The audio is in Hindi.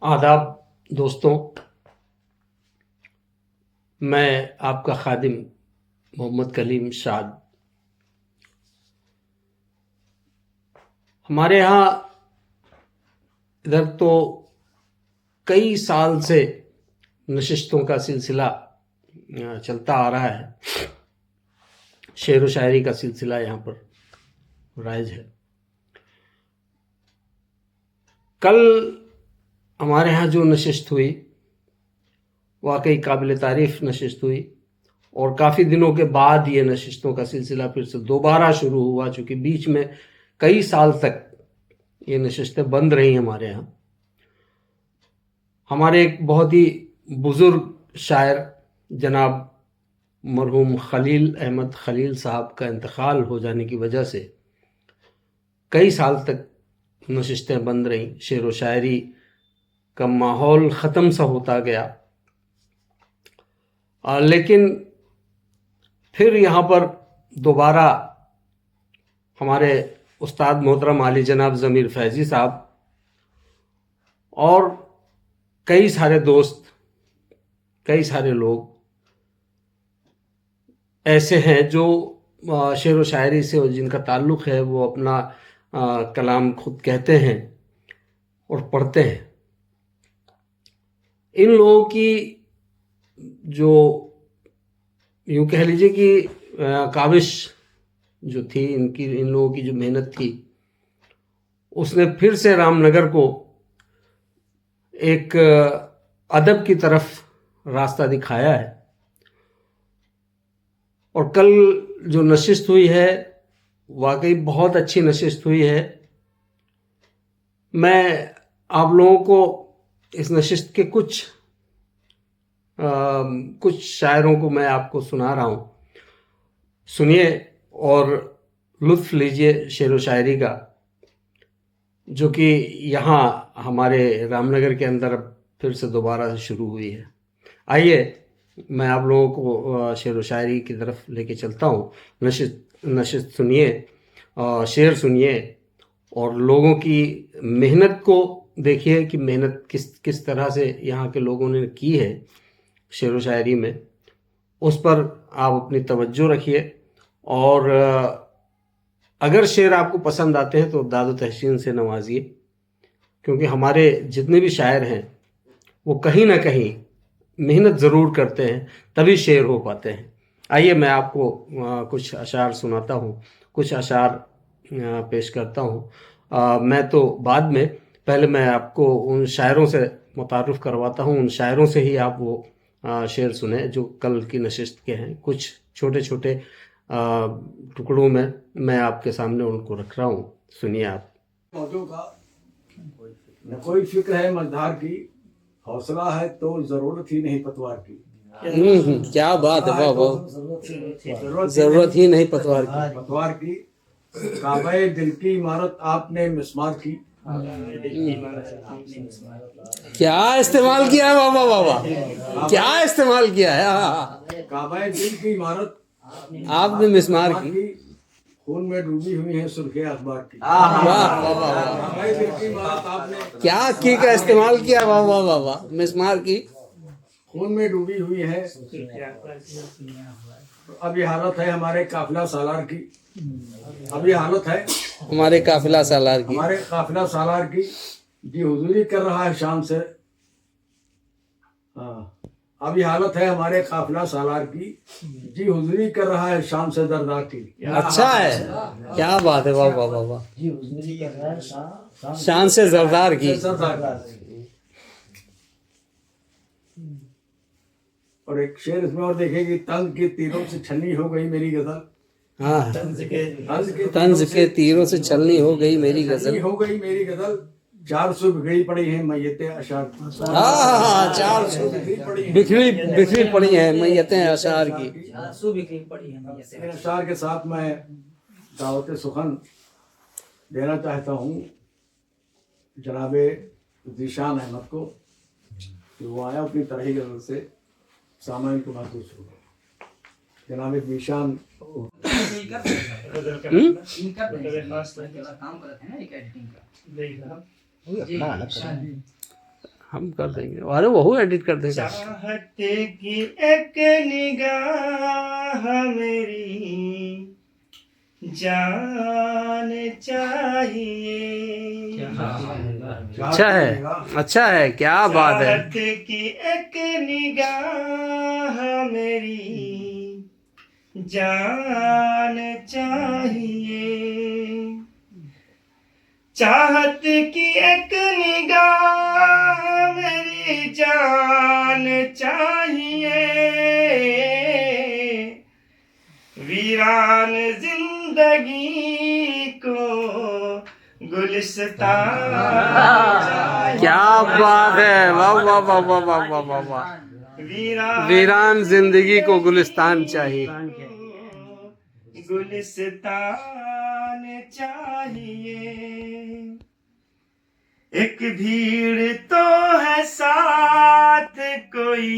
आदाब दोस्तों, मैं आपका खादिम मोहम्मद कलीम शाद। हमारे यहाँ इधर तो कई साल से नशिस्तों का सिलसिला चलता आ रहा है। शेर व शायरी का सिलसिला यहाँ पर राइज है। कल हमारे यहाँ जो नशिस्त हुई वाकई काबिल तारीफ नशिस्त हुई और काफ़ी दिनों के बाद ये नशिस्तों का सिलसिला फिर से दोबारा शुरू हुआ, चूँकि बीच में कई साल तक ये नशिस्तें बंद रही हमारे यहाँ। हमारे एक बहुत ही बुज़ुर्ग शायर जनाब मरहूम खलील अहमद खलील साहब का इंतकाल हो जाने की वजह से कई साल तक नशिस्तें बंद रहीं। शेर व शायरी का माहौल ख़त्म सा होता गया। लेकिन फिर यहाँ पर दोबारा हमारे उस्ताद मोहतरम आली जनाब ज़मीर फैज़ी साहब और कई सारे दोस्त, कई सारे लोग ऐसे हैं जो शेर व शायरी से और जिनका ताल्लुक़ है, वो अपना कलाम खुद कहते हैं और पढ़ते हैं। इन लोगों की जो यूँ कह लीजिए कि काविश जो थी, इन लोगों की जो मेहनत थी, उसने फिर से रामनगर को एक अदब की तरफ रास्ता दिखाया है। और कल जो नशिस्त हुई है वाकई बहुत अच्छी नशिस्त हुई है। मैं आप लोगों को इस नशिस्त के कुछ शायरों को मैं आपको सुना रहा हूँ। सुनिए और लुत्फ़ लीजिए शेर व शायरी का, जो कि यहाँ हमारे रामनगर के अंदर अब फिर से दोबारा शुरू हुई है। आइए मैं आप लोगों को शेर व शायरी की तरफ लेके चलता हूँ। नशिस्त सुनिए, शेर सुनिए और लोगों की मेहनत को देखिए कि मेहनत किस तरह से यहाँ के लोगों ने की है शेर व शायरी में। उस पर आप अपनी तवज्जो रखिए और अगर शेर आपको पसंद आते हैं तो दाद व तहसीन से नवाजिए, क्योंकि हमारे जितने भी शायर हैं वो कहीं ना कहीं मेहनत ज़रूर करते हैं, तभी शेर हो पाते हैं। आइए मैं आपको कुछ अशार सुनाता हूँ, कुछ अशार पेश करता हूँ। मैं तो बाद में, पहले मैं आपको उन शायरों से मुतारुफ़ करवाता हूँ। उन शायरों से ही आप वो शेर सुने जो कल की नशिस्त के हैं। कुछ छोटे छोटे टुकड़ों में मैं आपके सामने उनको रख रहा हूँ, सुनिए आप। मौजों का न कोई फिक्र है मझधार की, हौसला है तो जरूरत ही नहीं पतवार की। क्या बात है, वाह वाह, जरूरत ही नहीं पतवार की। काबे दिल की इमारत आपने मिस्मार की। क्या इस्तेमाल किया है, वाह वाह वाह वाह, क्या इस्तेमाल किया है। काबे दिल की इमारत आपने मिस्मार की, खून में डूबी हुई है सुर्खियां अखबार की। वाह वाह वाह, काबे दिल की इमारत आपने क्या की का इस्तेमाल किया, वाह वाह वाह वाह। मिस्मार की, खून में डूबी हुई है। अब ये हालत है हमारे काफिला सालार की। अब ये हालत है हमारे काफिला सालार की, हमारे काफिला सालार की, जी हुजूरी कर रहा है शाम से। अब ये हालत है हमारे काफिला सालार की, जी हुजूरी कर रहा है शाम से दरदार की। अच्छा है, क्या बात है, वाह वाह वाह वाह। जी हुजूरी कर रहा है शान से जरदार की। और एक शेर इसमें और देखेगी, तंज के तीरों से छलनी हो गई मेरी गजल। हाँ, तंज के तीरों से छलनी हो गई मेरी गजल। हो गई मेरी गजल। 400 बिगड़ी पड़ी है मैयतें अशार की। 400 बिखरी पड़ी है मैयतें अशार की। इन अशार के साथ मैं दावत सुखन देना चाहता हूँ जनाबे ज़ीशान अहमद को, कि वो आया अपनी तरह ही गजल से सामान को महसूस होगा। जनाबे ज़ीशान हम कर देंगे, अरे वो एडिट कर देगा। चाहत की एक निगाह मेरी जान चाहिए। अच्छा है, अच्छा है, क्या बात है। चाहत की एक निगाह मेरी जान चाहिए। चाहत की एक निगाह मेरी जान चाहिए। वीरान जिंदगी को गुलिस्तान चाहिए। क्या बात है, वाह वाह वाह वाह वाह वाह वाह वाह। वीरान जिंदगी को गुलिस्तान चाहिए। गुलिस्तान चाहिए। एक भीड़ तो है साथ कोई